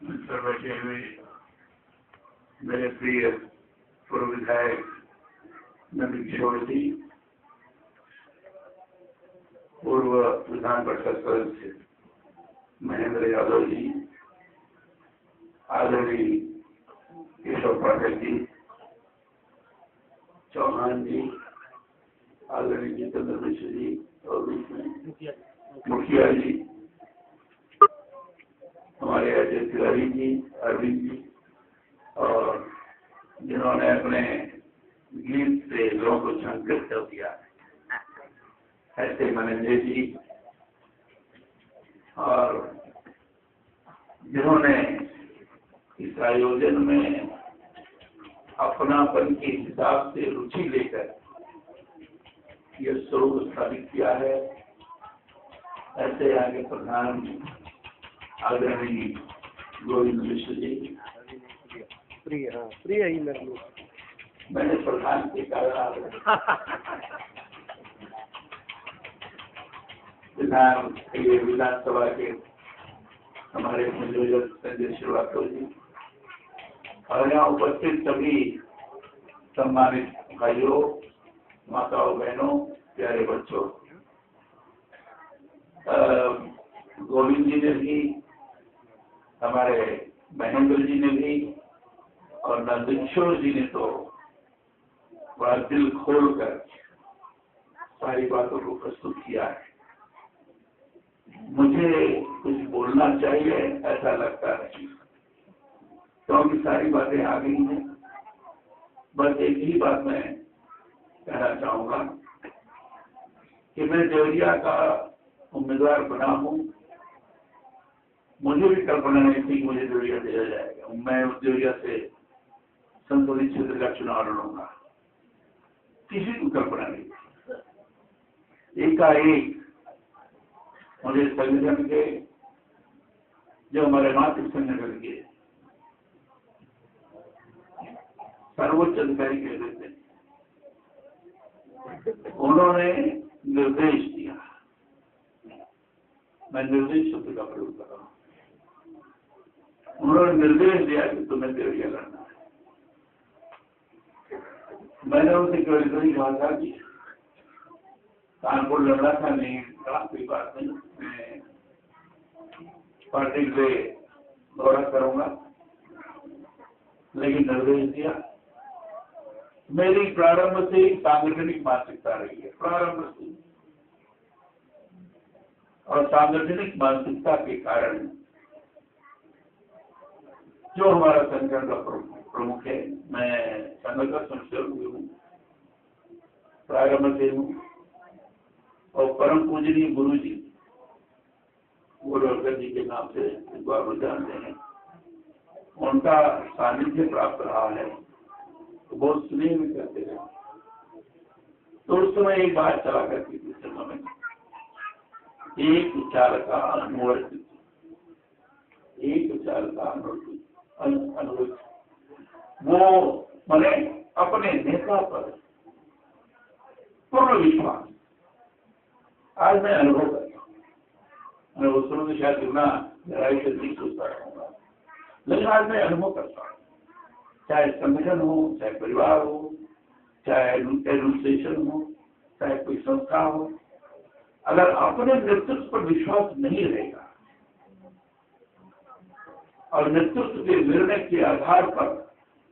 पर बैठे हुए मेरे प्रिय पूर्व विधायक नंद किशोर जी, पूर्व विधान परिषद सदस्य महेंद्र यादव जी, आदरणीय केशव पाठक जी, चौहान जी, आदरणीय जितेंद्र मिश्र जी और बीच में मुखिया जी, हमारे अजय तिवारी जी, अरविंद जी, और जिन्होंने अपने गीत से लोगों को झंकृत कर दिया ऐसे मनंजय जी, और जिन्होंने इस आयोजन में अपनापन के हिसाब से रुचि लेकर यह स्वरूप स्थापित किया है, ऐसे आगे प्रधान आदरणीय गोविंद मिश्र जी। प्रिय ही मैंने प्रधान के कारण विधानसभा के हमारे संयोजक संजय श्रीवास्तव जी और यहाँ उपस्थित सभी सम्मानित भाइयों, माताओं, बहनों, प्यारे बच्चों, गोविंद जी ने भी, हमारे महेंद्र जी ने भी और नंद किशोर जी ने तो बड़ा दिल खोलकर सारी बातों को प्रस्तुत किया है। मुझे कुछ बोलना चाहिए ऐसा लगता नहीं, क्योंकि सारी बातें आ गई हैं। बस एक ही बात मैं कहना चाहूंगा कि मैं देवरिया का उम्मीदवार बना हूं। मुझे भी कल्पना नहीं थी मुझे देवरिया दिया जाएगा। मैं उस देवरिया से संसदीय क्षेत्र का चुनाव लड़ूंगा, किसी को कल्पना नहीं थी। एकाएक मुझे संगठन के जो हमारे मातृ संगठन के सर्वोच्च अधिकारी कहते थे, उन्होंने निर्देश दिया, मैं निर्देश शब्द का प्रयोग कर रहा हूं, उन्होंने निर्देश दिया कि तुम्हें देवरिया लड़ना है। मैंने उनसे केवल इतनी कहा था कि कानपुर लड़ना था, नहीं कोई बात नहीं, मैं पार्टी से दौरा करूंगा, लेकिन निर्देश दिया। मेरी प्रारंभ से ही सांगठनिक मानसिकता रही है, प्रारंभ से, और सांगठनिक मानसिकता के कारण जो हमारा संगठन का प्रमुख है, मैं संघ का संस्थापक भी हूँ, प्रारंभ से हूँ, और परम पूजनीय गुरु जी गोरवलकर जी के नाम से आप जानते हैं, उनका सानिध्य प्राप्त रहा है, तो बहुत स्नेह भी करते हैं। तो उस समय एक बात चला करती थी सभा में, एक विचार का अनुवर्तित, एक विचार का अनुवर्तित, वो मैंने अपने नेता पर पूर्ण विश्वास आज मैं अनुभव करता हूँ। मैं उस समय शायद इतना गहराई से नहीं सोचता रहूंगा, लेकिन आज मैं अनुभव करता हूँ, चाहे संगठन हो, चाहे परिवार हो, चाहे एडमिनिस्ट्रेशन हो, चाहे कोई संस्था हो, अगर अपने नेतृत्व पर विश्वास नहीं रहेगा और नेतृत्व के निर्णय के आधार पर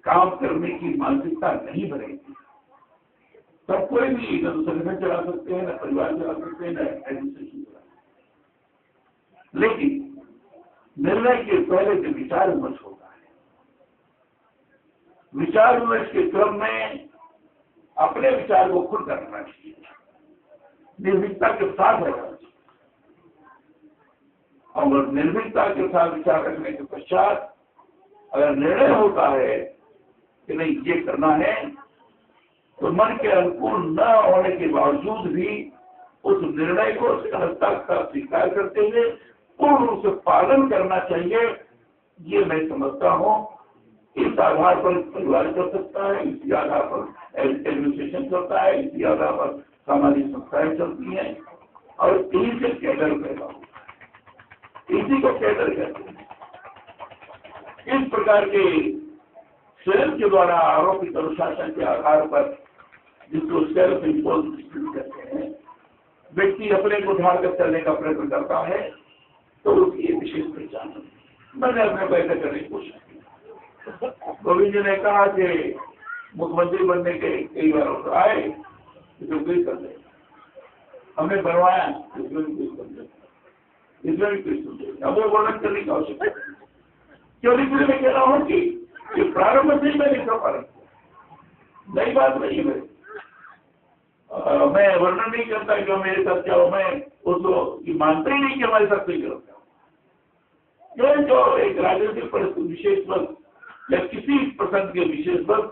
काम करने की मानसिकता नहीं बनेगी, तब कोई भी न संगठन चला सकते हैं, न परिवार चला सकते हैं, न एडमिनिस्ट्रेशन चला सकते हैं। लेकिन निर्णय के पहले जो विचार विमर्श होता है, विचार विमर्श के क्रम में अपने विचार को खुद करना चाहिए, निर्भीकता के साथ रहना चाहिए, और निर्भीकता के साथ विचार रखने के पश्चात अगर निर्णय होता है कि नहीं ये करना है, तो मन के अनुकूल न होने के बावजूद भी उस निर्णय को सहजता का स्वीकार करते हुए पूर्ण रूप से पालन करना चाहिए। ये मैं समझता हूँ, इस आधार पर परिवार चल सकता है, इसी आधार पर एडमिनिस्ट्रेशन चलता है, इसी आधार पर सामाजिक संस्थाएं चलती हैं, और इसी से कैडर पैदा होता है, इसी को कैडर कहते हैं। इस प्रकार के स्वयं के द्वारा आरोपित अनुशासन के आधार पर जिसको सेल्फ इम्पोज कहते हैं, व्यक्ति अपने को ढाल कर चलने का प्रयत्न करता है तो उसकी विशेष पहचान है। मैंने अपने पैदा करने की कोशिश की। गोविंद जी ने कहा कि मुख्यमंत्री बनने के कई बार अवसर आए जो कोई कर दे, हमने बनवाया इसमें भी कोई कर दे, इसमें भी कोई सुन दे, हमें वर्णन करने की आवश्यकता है। क्यों इसलिए मैं कह रहा हूँ कि प्रारंभ से मैं लिखा पा रहा, नई बात नहीं है। मैं वर्णन नहीं करता कि मेरे साथ क्या हो, मैं उसको मानते ही नहीं कि हमारे साथ कोई गलत है। जो एक राजनीतिक परिस्थिति विशेष वक्त या किसी प्रसंग के विशेष वक्त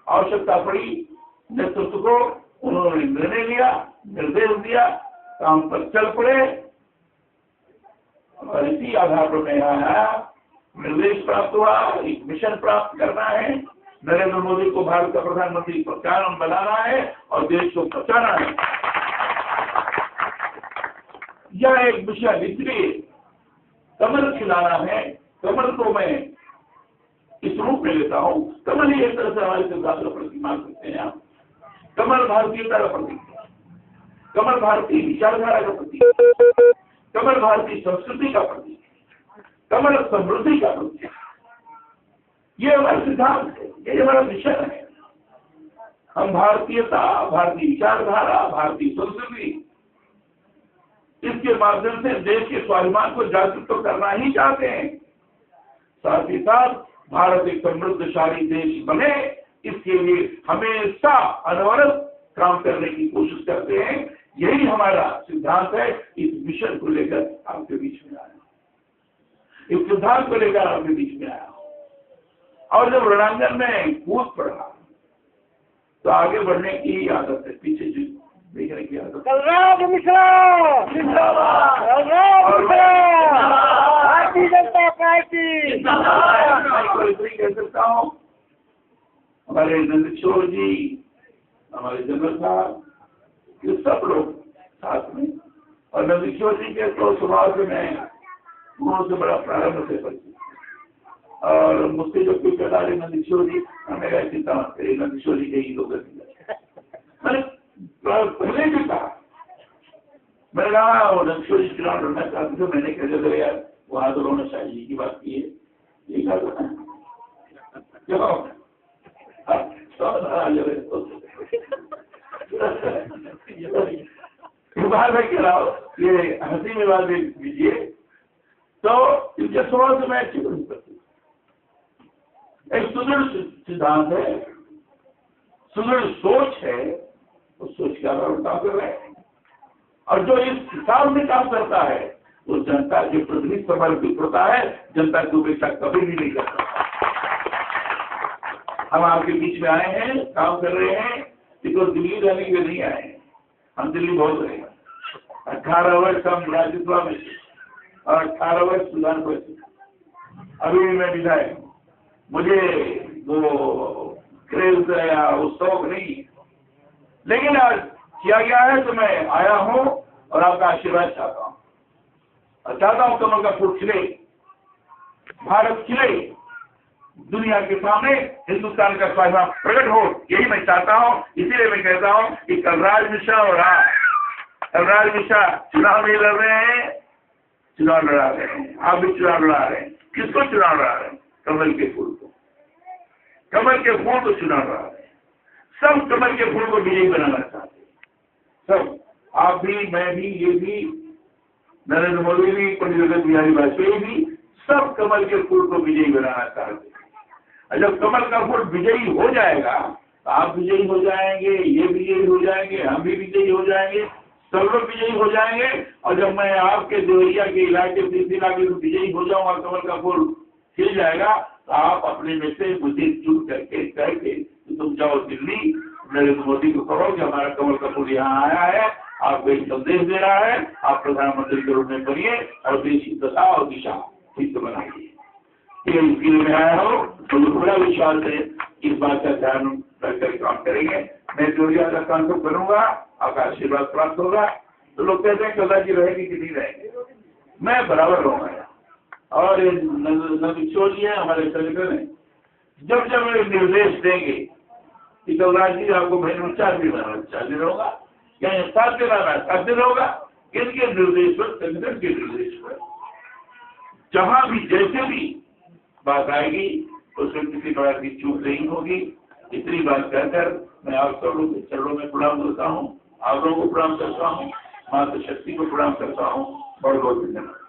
आवश्यकता पड़ी, नेतृत्व को उन्होंने निर्णय लिया, निर्देश दिया, काम पर चल पड़े और इसी आधार पर मैं आया, निर्देश प्राप्त हुआ, एक मिशन प्राप्त करना है, नरेंद्र मोदी को भारत का प्रधानमंत्री बनाना है और देश को बचाना है। यह एक मिशन, इसलिए कमल खिलाना है। कमल को मैं इस रूप में लेता हूँ। कमल ही एक तरह से हमारे सिद्धांत का प्रतीक मान सकते हैं आप। कमल भारतीयता का प्रतीक है, कमल भारतीय विचारधारा का प्रतीक है, कमल भारतीय संस्कृति का प्रतीक है, कमल समृद्धि का प्रतीक है। ये हमारा सिद्धांत है, ये हमारा मिशन है। हम भारतीयता, भारतीय विचारधारा, भारतीय संस्कृति, इसके माध्यम से देश के स्वाभिमान को जागृत तो करना ही चाहते हैं। साथ ही साथ भारत एक समृद्धशाली देश बने, इसके लिए हमेशा अनवरत काम करने की कोशिश करते हैं। यही हमारा सिद्धांत है। इस मिशन को लेकर आपके बीच में आया, इस सिद्धांत को लेकर आपके बीच में आया। और जब रणांगन में कूद पड़ा तो आगे बढ़ने की आदत है, पीछे देखने की आदत। कलराज मिश्रा जिंदाबाद, कलराज मिश्रा भारतीय जनता पार्टी जिंदाबाद। कह सकता हूँ हमारे नंदकिशोर जी, हमारे जनरल साहब, ये सब लोग साथ में, और नंदकिशोर जी के तो स्वभाव से मैं उन्होंने से बड़ा प्रारंभ से परिचित, और मुझसे जो कोई कहता है नंदकिशोर जी, मेरा चिंता मत करिए, नंदकिशोर जी के ही लोग मैंने पहले भी कहा, मैंने कहा वो नंदकिशोर जी चुनाव लड़ना चाहते थे, मैंने कह दिया यार वहां तो उन्होंने शायद जी की बात की है, ये कहा बाहर में कह रहा हूँ, ये हंसी में बात दीजिए। तो इनके स्वभाव से मैं अच्छी नहीं करती। एक सुदृढ़ सिद्धांत है, सुदृढ़ सोच है, उस सोच के आधार पर काम कर रहे हैं, और जो इस हिसाब से काम करता है वो जनता के प्रति समर्पित होता है, जनता की उपेक्षा कभी भी नहीं करता। हम आपके बीच में आए हैं, काम कर रहे हैं, तो दिल्ली रहने के लिए नहीं आए हैं। हम दिल्ली बहुत रहे, 18 वर्ष हम राज्यसभा में और 18 वर्ष सुधार पर। अभी भी मैं विधायक, मुझे वो क्रेज या वो शौक नहीं, लेकिन आज किया गया है तो मैं आया हूँ और आपका आशीर्वाद चाहता हूँ, और चाहता हूँ कमल का फूल खिले, भारत खिले, दुनिया के सामने हिंदुस्तान का स्वाभिमान प्रकट हो, यही मैं चाहता हूँ। इसीलिए मैं कहता हूँ कि कलराज मिश्रा और कलराज मिश्रा चुनाव नहीं लड़ रहे हैं, चुनाव लड़ा रहे हैं, आप भी चुनाव लड़ा रहे हैं। किसको चुनाव लड़ा रहे हैं? कमल के फूल को, कमल के फूल को चुनाव लड़ा रहे हैं। सब कमल के फूल को विजयी बनाना चाहते हैं, सब, आप भी, मैं भी, ये भी, नरेंद्र मोदी भी, पंडित अटल बिहारी वाजपेयी भी, सब कमल के फूल को विजयी बनाना चाहते हैं। जब कमल का फूल विजयी हो जाएगा तो आप विजयी हो जाएंगे, ये विजयी हो जाएंगे, हम भी विजयी हो जाएंगे, सब लोग विजयी हो जाएंगे। और जब मैं आपके देवरिया के इलाके से विजयी हो जाऊंगा, कमल का फूल खिल जाएगा, तो आप अपने में से मुझे चुन करके कह के तुम जाओ दिल्ली, नरेंद्र मोदी को कहो कि हमारा कमल का फूल यहाँ आया है, आपको एक संदेश दे रहा है, आप प्रधानमंत्री के रूप में बनिए और देश की दशा और दिशा ठीक बनाइए। इसके लिए मैं आया हूँ, मुझे पूरा विश्वास है इस बात का ध्यान रखकर काम करेंगे। मैं देवरिया का काम तो करूंगा, आपका आशीर्वाद प्राप्त होगा। तो लोग कहते हैं कदा जी रहेंगे कि नहीं रहेंगे, मैं बराबर रहूंगा, और ये नविचोलिए हमारे संगठन है, जब जब वे निर्देश देंगे कि कलराज जी आपको महीने में 4 दिन रहना 4 दिन होगा, या 7 दिन रहना 7 दिन होगा। इनके निर्देश पर, संगठन के निर्देश पर जहां भी जैसे भी बात आएगी उसमें किसी प्रकार की चूक नहीं होगी। इतनी बात कहकर मैं आप सब लोग के चरणों में प्रणाम करता हूँ, आप लोगों को प्रणाम करता हूँ, माता शक्ति को प्रणाम करता हूँ। बहुत बहुत धन्यवाद।